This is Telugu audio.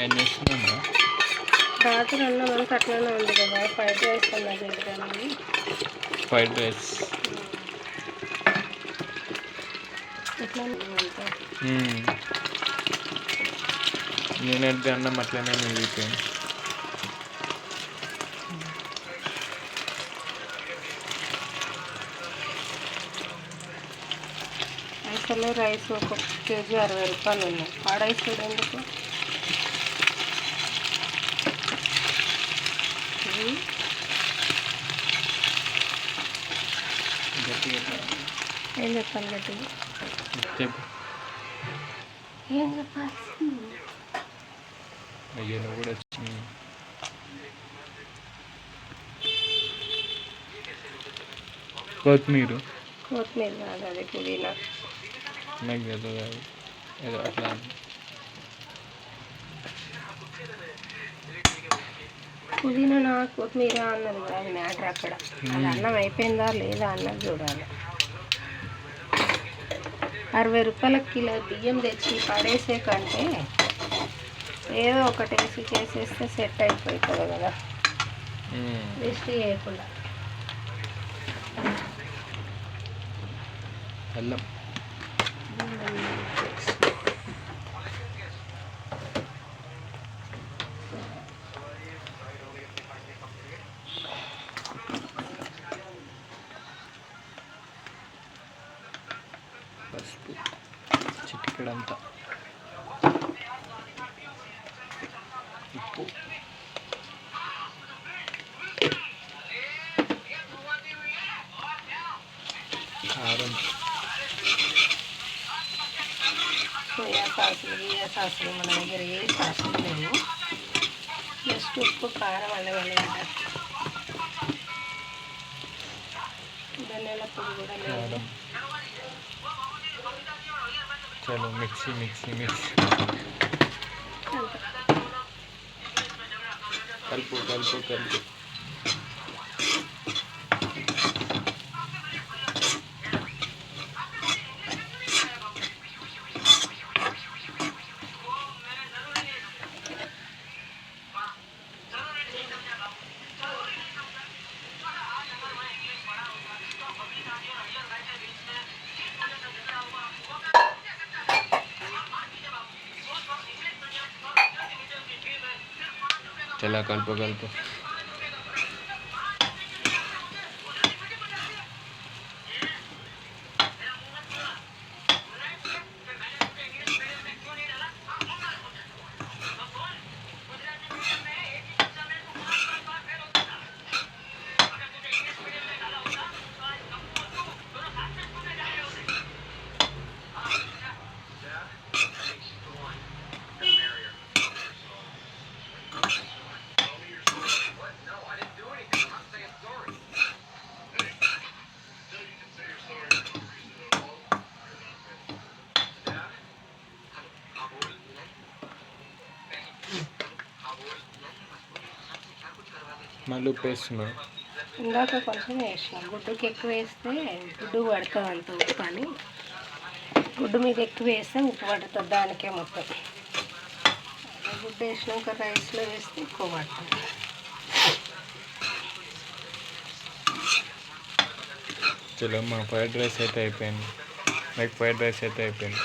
ఆయన చేస్తున్నాను రాత్రి అన్నం అంతా అట్లనే ఉంది కదా, ఫ్రైడ్ రైస్ అన్నా చేద్దామని. ఫ్రైడ్ రైస్ ఎట్లా అంతా నేనైతే అన్నం అట్లనే మిగిలిపోయింది. అసలే రైస్ ఒక కేజీ 60 రూపాయలు ఉన్నాయి. పాడైస్తుంది ఎందుకు? ఏం చెప్పాలి గట్టిగా? చెప్పు. ఏం చెప్పాలి? అయ్యో నువ్వు కూడా వచ్చింది. కొత్తిమీర కాదు, అది పుదీనా. నాకు తెలియదు అది ఏదో అట్లా. పుదీనా కొత్తిమీర అన్నది కదా, అది మ్యాటర్ అక్కడ. అది అన్నం అయిపోయిందా లేదా అన్నది చూడాలి. 60 రూపాయల కిలో బియ్యం తెచ్చి పడేసే కంటే ఏదో ఒకటి వేసి చేసేస్తే సెట్ అయిపోతుంది కదా, వేస్ట్ చేయకుండా. అల్లం పసుపు చిటికెడంతా, ఉప్పు, కారం, సోయా సాసులు మన దగ్గర ఏ సాసులు లేవు. జస్ట్ ఉప్పు, కారం, అల్లం వెల్లిగడ్డ, ధనియాల పొడి కూడా లేదు. కారం. చలో మిక్సీ మిక్సీ మిక్సీ కలుపు కలుపు కలుపు. చలా కలుపు కలుపు. మళ్ళీ ఉప్పు వేస్తున్నాను. ఇందాక కొంచెం వేసిన, గుడ్డుకి ఎక్కువ వేస్తే గుడ్డు పడుతుంది అంత ఉప్పు అని. గుడ్డు మీద ఎక్కువ వేస్తే ఉప్పు పడుతుంది దానికే మొత్తం. గుడ్డు వేసినాక రైస్లో వేస్తే ఎక్కువ పడుతుంది. చలో మా ఫ్రైడ్ రైస్ అయితే అయిపోయింది. నాకు ఫ్రైడ్ రైస్ అయితే అయిపోయింది.